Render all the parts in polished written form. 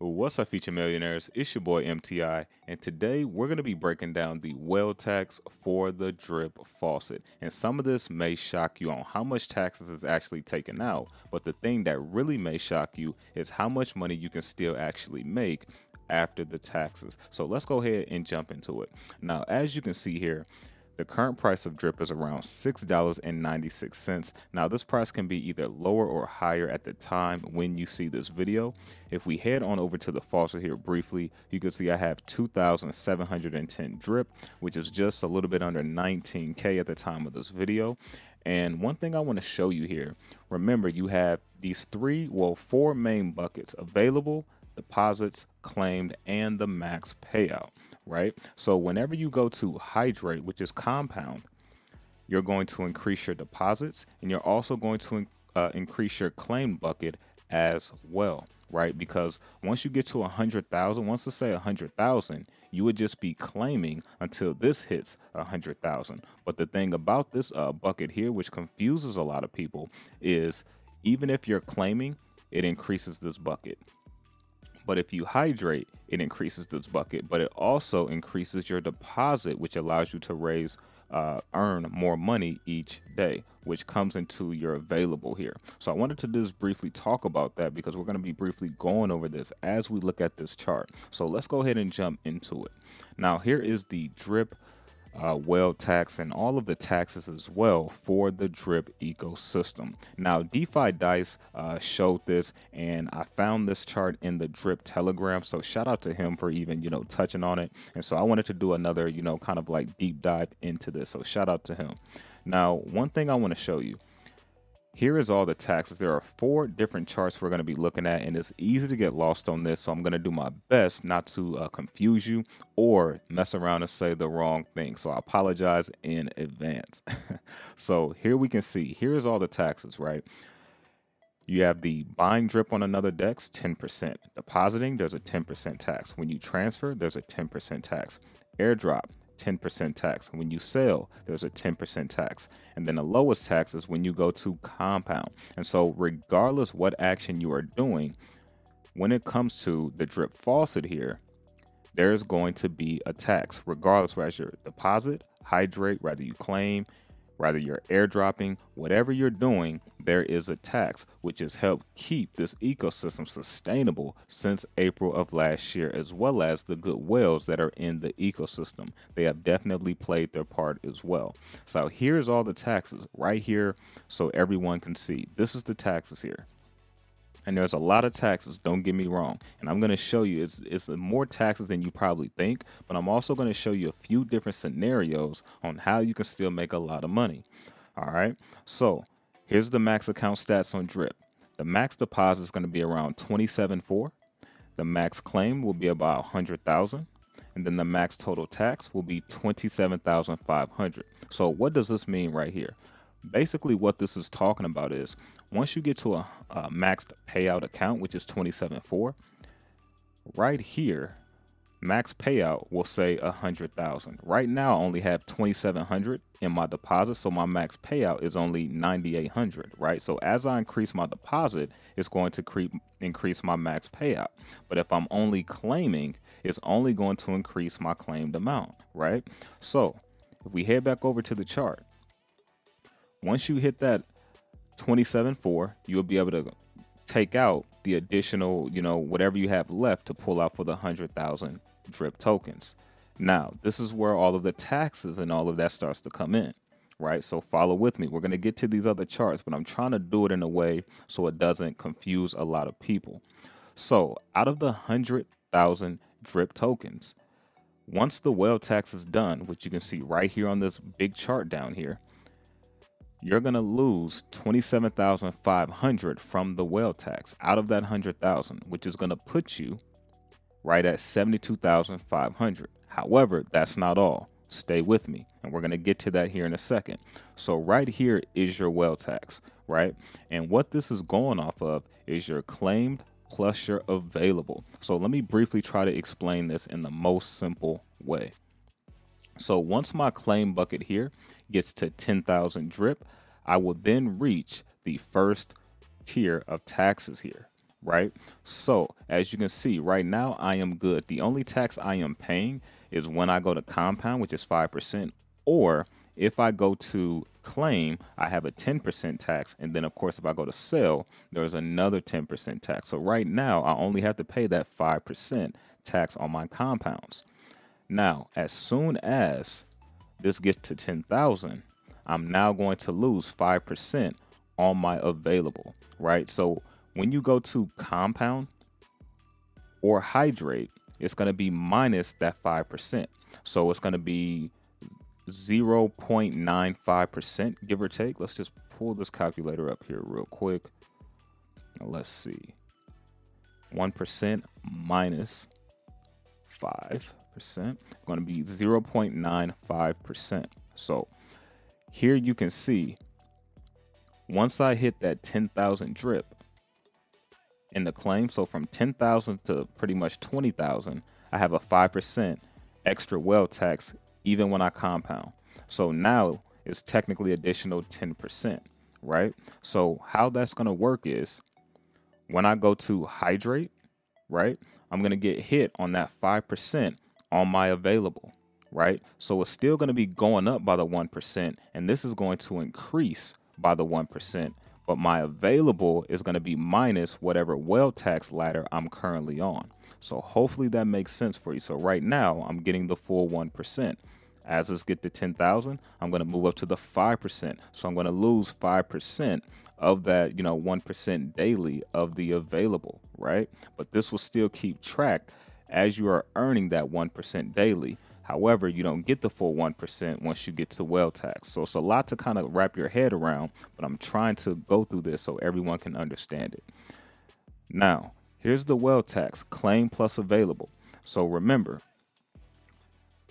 What's up, future millionaires? It's your boy MTI, and today we're going to be breaking down the well tax for the drip faucet. And some of this may shock you on how much taxes is actually taken out, but the thing that really may shock you is how much money you can still actually make after the taxes. So let's go ahead and jump into it. Now, as you can see here, the current price of drip is around $6.96. Now, this price can be either lower or higher at the time when you see this video. If we head on over to the faucet here briefly, you can see I have 2,710 drip, which is just a little bit under 19K at the time of this video. And one thing I want to show you here, remember you have these four main buckets available, deposits, claimed, and the max payout. Right? So whenever you go to hydrate, which is compound, you're going to increase your deposits, and you're also going to increase your claim bucket as well, right? Because once you get to 100,000, once to say 100,000, you would just be claiming until this hits 100,000. But the thing about this bucket here, which confuses a lot of people, is even if you're claiming, it increases this bucket. But if you hydrate, it increases this bucket, but it also increases your deposit, which allows you to earn more money each day, which comes into your available here. So I wanted to just briefly talk about that because we're going to be briefly going over this as we look at this chart. So let's go ahead and jump into it. Now, here is the drip well tax and all of the taxes as well for the drip ecosystem. Now, DeFi Dice showed this, and I found this chart in the Drip Telegram. So shout out to him for even, touching on it. And so I wanted to do another, kind of like deep dive into this. So shout out to him. Now, one thing I want to show you. Here is all the taxes. There are 4 different charts we're going to be looking at, and it's easy to get lost on this. So I'm going to do my best not to confuse you or mess around and say the wrong thing. So I apologize in advance. So here we can see, here's all the taxes, right? You have the buying drip on another DEX, 10%. Depositing, there's a 10% tax. When you transfer, there's a 10% tax. Airdrop, 10% tax. When you sell, there's a 10% tax. And then the lowest tax is when you go to compound. And so regardless what action you are doing, when it comes to the drip faucet here, there's going to be a tax, regardless whether your deposit, hydrate, whether you claim, whether you're airdropping, whatever you're doing, there is a tax, which has helped keep this ecosystem sustainable since April of last year, as well as the good whales that are in the ecosystem. They have definitely played their part as well. So here's all the taxes right here so everyone can see. This is the taxes here. And there's a lot of taxes, don't get me wrong. And I'm going to show you, it's more taxes than you probably think, but I'm also going to show you a few different scenarios on how you can still make a lot of money. All right. So here's the max account stats on Drip. The max deposit is going to be around 27.4. The max claim will be about 100,000. And then the max total tax will be 27,500. So what does this mean right here? Basically, what this is talking about is once you get to a maxed payout account, which is 27.4, right here, max payout will say 100,000. Right now, I only have 2,700 in my deposit, so my max payout is only 9,800. Right. So as I increase my deposit, it's going to increase my max payout. But if I'm only claiming, it's only going to increase my claimed amount. Right. So if we head back over to the chart. Once you hit that 27.4, you'll be able to take out the additional, whatever you have left to pull out for the 100,000 drip tokens. Now, this is where all of the taxes and all of that starts to come in, right? So follow with me. We're going to get to these other charts, but I'm trying to do it in a way so it doesn't confuse a lot of people. So out of the 100,000 drip tokens, once the well tax is done, which you can see right here on this big chart down here, you're going to lose 27,500 from the well tax out of that 100,000, which is going to put you right at 72,500. However, that's not all. Stay with me, and we're going to get to that here in a second. So right here is your well tax, right? And what this is going off of is your claimed plus your available. So let me briefly try to explain this in the most simple way. So once my claim bucket here gets to 10,000 drip, I will then reach the first tier of taxes here. right? So as you can see right now, I am good. The only tax I am paying is when I go to compound, which is 5%, or if I go to claim, I have a 10% tax. And then of course, if I go to sell, there's another 10% tax. So right now I only have to pay that 5% tax on my compounds. Now, as soon as this gets to 10,000, I'm now going to lose 5% on my available, right? So when you go to compound or hydrate, it's going to be minus that 5%. So it's going to be 0.95%, give or take. Let's just pull this calculator up here real quick. Let's see. 1% minus 5% going to be 0.95%. So here you can see once I hit that 10,000 drip in the claim, so from 10,000 to pretty much 20,000, I have a 5% extra well tax even when I compound. So now it's technically additional 10%, right? So how that's going to work is when I go to hydrate, right, I'm going to get hit on that 5% on my available, right? So it's still going to be going up by the 1%, and this is going to increase by the 1%, but my available is going to be minus whatever well tax ladder I'm currently on. So hopefully that makes sense for you. So right now I'm getting the full 1%. As this get to 10,000, I'm going to move up to the 5%. So I'm going to lose 5% of that, 1% daily of the available, right? But this will still keep track as you are earning that 1% daily. However, you don't get the full 1% once you get to well tax. So it's a lot to kind of wrap your head around, but I'm trying to go through this so everyone can understand it. Now, here's the well tax, claim plus available. So remember,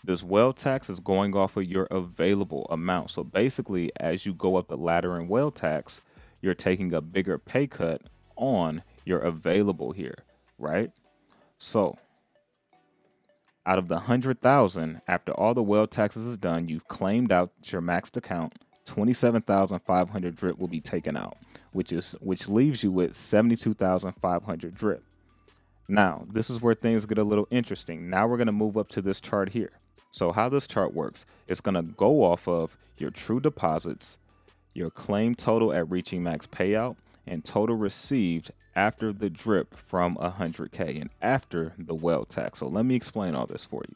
this well tax is going off of your available amount. So basically, as you go up the ladder in well tax, you're taking a bigger pay cut on your available here, right? So out of the 100,000, after all the well taxes is done, you've claimed out your maxed account, 27,500 drip will be taken out, which leaves you with 72,500 drip. Now, this is where things get a little interesting. Now we're going to move up to this chart here. So how this chart works, it's going to go off of your true deposits, your claim total at reaching max payout, and total received after the drip from 100K and after the well tax. So let me explain all this for you.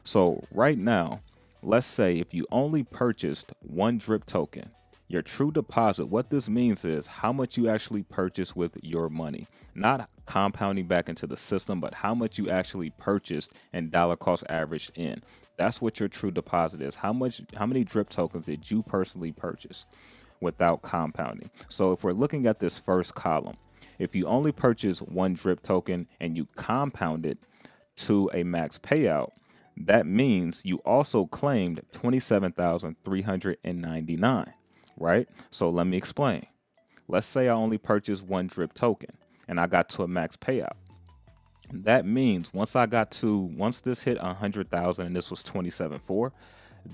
So right now, let's say if you only purchased one drip token, your true deposit, what this means is how much you actually purchased with your money, not compounding back into the system, but how much you actually purchased and dollar cost averaged in. That's what your true deposit is. How many drip tokens did you personally purchase without compounding? So if we're looking at this first column, if you only purchase one drip token and you compound it to a max payout, that means you also claimed 27,399, right? So let me explain. Let's say I only purchased one drip token and I got to a max payout. That means once this hit 100,000 and this was 27.4,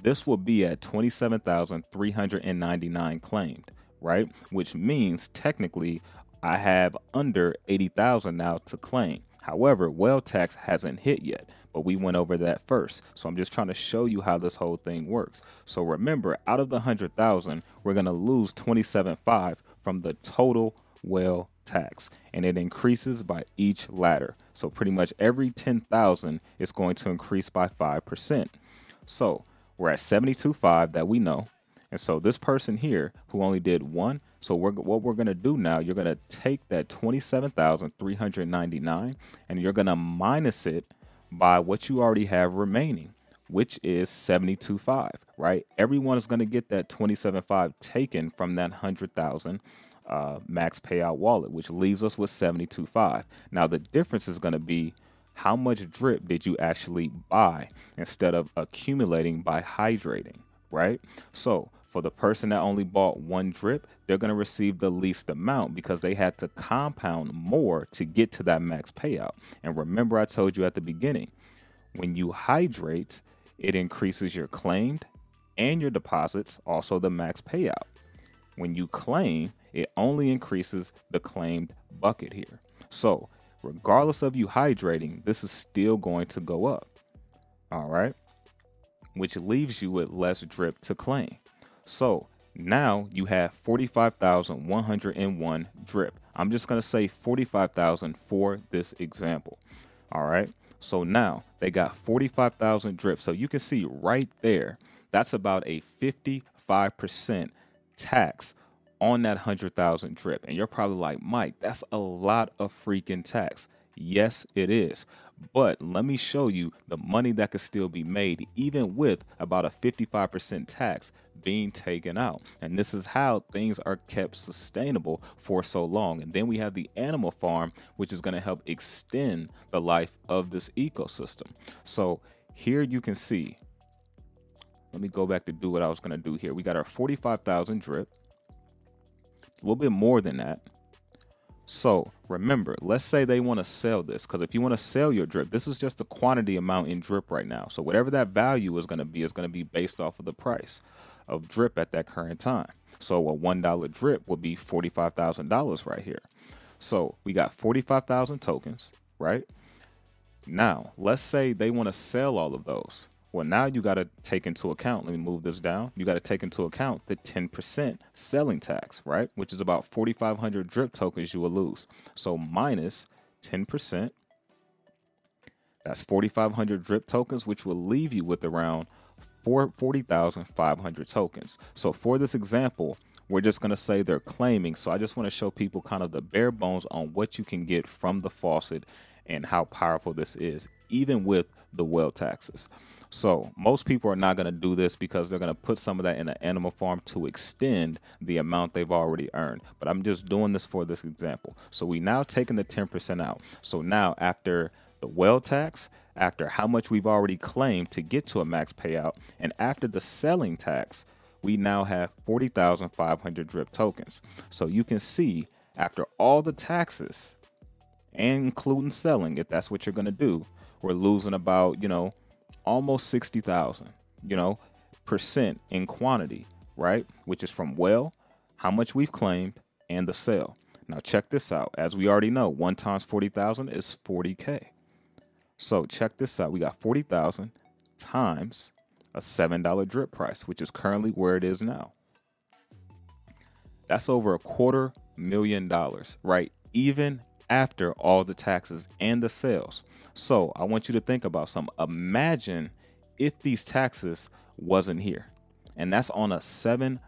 this will be at 27,399 claimed, right? Which means technically I have under 80,000 now to claim. However, well tax hasn't hit yet, but we went over that first. So I'm just trying to show you how this whole thing works. So remember, out of the 100,000, we're going to lose 27.5 from the total well tax, and it increases by each ladder. So pretty much every 10,000 is going to increase by 5%. So we're at 72.5 that we know. And so this person here who only did one, so what we're going to do now, you're going to take that 27,399 and you're going to minus it by what you already have remaining, which is 72.5, right? Everyone is going to get that 27.5 taken from that 100,000 max payout wallet, which leaves us with 72.5. Now the difference is going to be how much drip did you actually buy instead of accumulating by hydrating, right? So for the person that only bought one drip, they're going to receive the least amount because they had to compound more to get to that max payout. And remember, I told you at the beginning, when you hydrate, it increases your claimed and your deposits, also the max payout. When you claim, it only increases the claimed bucket here. So regardless of you hydrating, this is still going to go up. All right, which leaves you with less drip to claim. So now you have 45,101 drip. I'm just going to say 45,000 for this example. All right. So now they got 45,000 drip. So you can see right there, that's about a 55% tax on that 100,000 drip. And you're probably like, Mike, that's a lot of freaking tax. Yes, it is. But let me show you the money that could still be made, even with about a 55% tax being taken out. And this is how things are kept sustainable for so long. And then we have the animal farm, which is going to help extend the life of this ecosystem. So here you can see, let me go back to do what I was going to do here. We got our 45,000 drip, a little bit more than that. So remember, let's say they want to sell this, because if you want to sell your drip, this is just the quantity amount in drip right now. So whatever that value is going to be based off of the price of drip at that current time. So a $1 drip would be $45,000 right here. So we got 45,000 tokens, right? Now, let's say they want to sell all of those. Well, now you got to take into account, let me move this down. You got to take into account the 10% selling tax, right? Which is about 4,500 drip tokens you will lose. So minus 10%, that's 4,500 drip tokens, which will leave you with around 40,500 tokens. So for this example, we're just going to say they're claiming. So I just want to show people kind of the bare bones on what you can get from the faucet and how powerful this is, even with the well taxes. So most people are not going to do this because they're going to put some of that in an animal farm to extend the amount they've already earned. But I'm just doing this for this example. So we now taking the 10% out. So now after the well tax, after how much we've already claimed to get to a max payout, and after the selling tax, we now have 40,500 drip tokens. So you can see after all the taxes and including selling, if that's what you're going to do, we're losing about, almost 60,000, percent in quantity, right? Which is from well, how much we've claimed, and the sale. Now check this out. As we already know, 1 times 40,000 is 40K. So check this out. We got 40,000 times a $7 drip price, which is currently where it is now. That's over $250,000, right? Even after all the taxes and the sales. So I want you to think about something. Imagine if these taxes wasn't here, and that's on a $7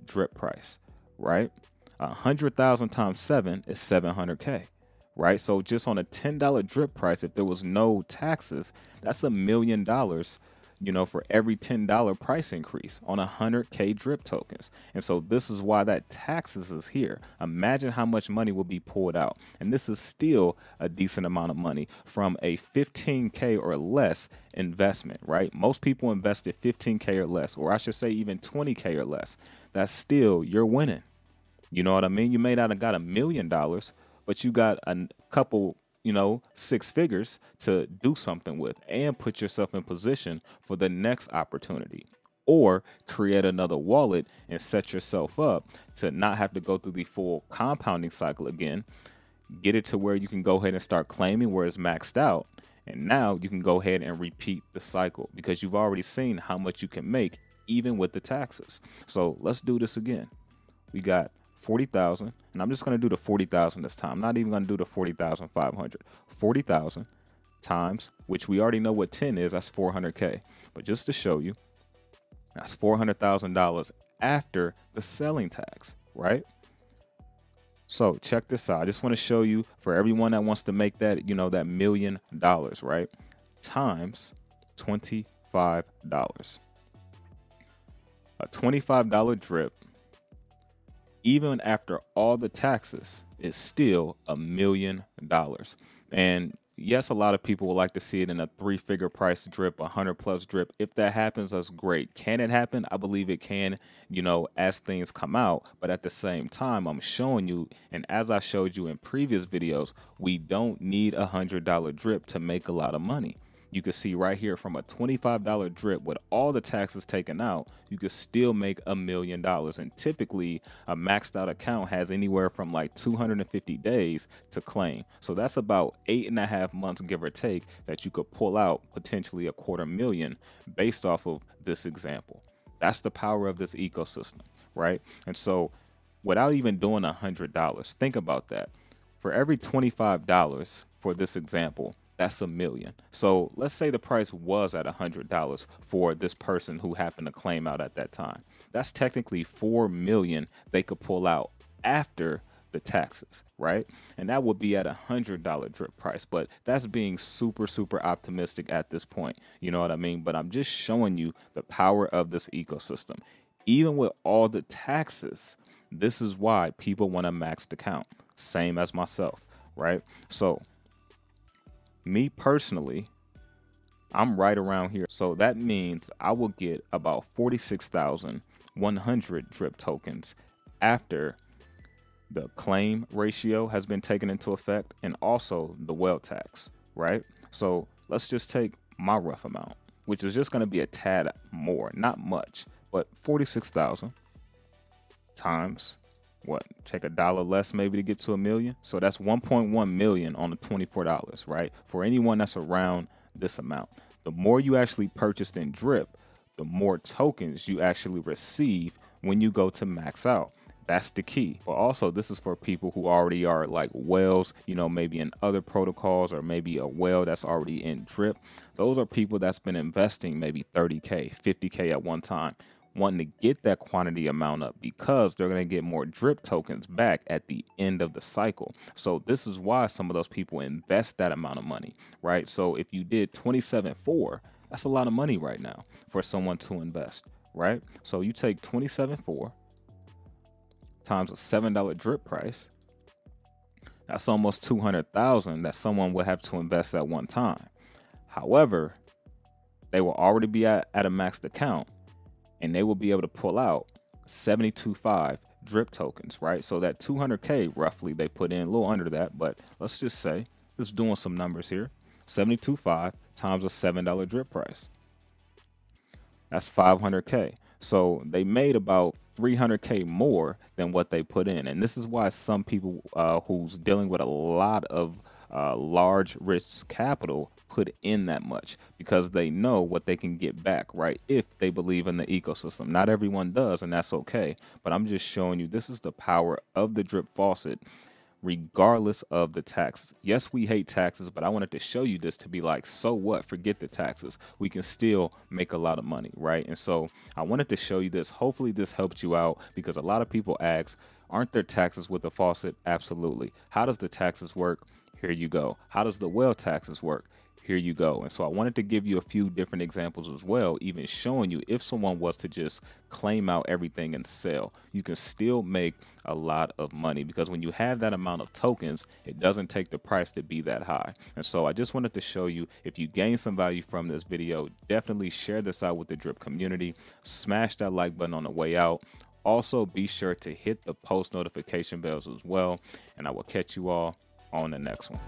drip price, right? 100,000 times 7 is 700K, right? So just on a $10 drip price, if there was no taxes, that's $1 million, for every $10 price increase on 100K drip tokens. And so this is why that taxes is here. Imagine how much money will be pulled out. And this is still a decent amount of money from a 15K or less investment, right? Most people invested 15K or less, or I should say even 20K or less. That's still, you're winning. You know what I mean? You may not have got $1 million, but you got a couple 6 figures to do something with and put yourself in position for the next opportunity, or create another wallet and set yourself up to not have to go through the full compounding cycle again. Get it to where you can go ahead and start claiming where it's maxed out. And now you can go ahead and repeat the cycle because you've already seen how much you can make even with the taxes. So let's do this again. We got 40,000, and I'm just going to do the 40,000 this time. I'm not even going to do the 40,500. 40,000 times, which we already know what 10 is, that's 400K. But just to show you, that's $400,000 after the selling tax, right? So check this out. I just want to show you for everyone that wants to make that, that $1 million, right? Times $25. A $25 drip, even after all the taxes, is still $1 million. And yes, a lot of people would like to see it in a 3-figure price drip, 100+ drip. If that happens, that's great. Can it happen? I believe it can, as things come out. But at the same time, I'm showing you, and as I showed you in previous videos, we don't need a $100 drip to make a lot of money. You can see right here from a $25 drip with all the taxes taken out, you could still make $1 million. And typically a maxed out account has anywhere from like 250 days to claim. So that's about 8.5 months, give or take, that you could pull out potentially $250,000 based off of this example. That's the power of this ecosystem, right? And so without even doing $100, think about that. For every $25 for this example, that's $1 million. So let's say the price was at $100 for this person who happened to claim out at that time. That's technically $4 million they could pull out after the taxes, right? And that would be at $100 drip price. But that's being super optimistic at this point. You know what I mean? But I'm just showing you the power of this ecosystem. Even with all the taxes, this is why people want a maxed account. Same as myself, right? So me personally, I'm right around here. So that means I will get about 46,100 drip tokens after the claim ratio has been taken into effect and also the weld tax, right? So let's just take my rough amount, which is just going to be a tad more, not much, but 46,000 times what? Take $1 less maybe to get to $1 million. So that's 1.1 million on the $24, right? For anyone that's around this amount. The more you actually purchased in drip, the more tokens you actually receive when you go to max out. That's the key. But also this is for people who already are like whales, you know, maybe in other protocols or maybe a whale that's already in drip. Those are people that's been investing maybe 30K, 50K at one time, wanting to get that quantity amount up because they're going to get more drip tokens back at the end of the cycle. So this is why some of those people invest that amount of money, right? So if you did 27.4, that's a lot of money right now for someone to invest, right? So you take 27.4 times a $7 drip price. That's almost 200,000 that someone would have to invest at one time. However, they will already be at a maxed account, and they will be able to pull out 72.5 drip tokens, right? So that 200K roughly they put in, a little under that, but let's just say, just doing some numbers here, 72.5 times a $7 drip price. That's 500K. So they made about 300K more than what they put in. And this is why some people who's dealing with a lot of large risk capital put in that much, because they know what they can get back, right? If they believe in the ecosystem. Not everyone does, and that's okay. But I'm just showing you this is the power of the drip faucet, regardless of the taxes. Yes, we hate taxes, but I wanted to show you this to be like, so what? Forget the taxes. We can still make a lot of money, right? And so I wanted to show you this. Hopefully this helped you out, because a lot of people ask, aren't there taxes with the faucet? Absolutely. How does the taxes work? Here you go. How does the well taxes work? Here you go. And so I wanted to give you a few different examples as well, even showing you if someone was to just claim out everything and sell, you can still make a lot of money, because when you have that amount of tokens, it doesn't take the price to be that high. And so I just wanted to show you, if you gain some value from this video, definitely share this out with the drip community. Smash that like button on the way out. Also, be sure to hit the post notification bells as well. And I will catch you all on the next one.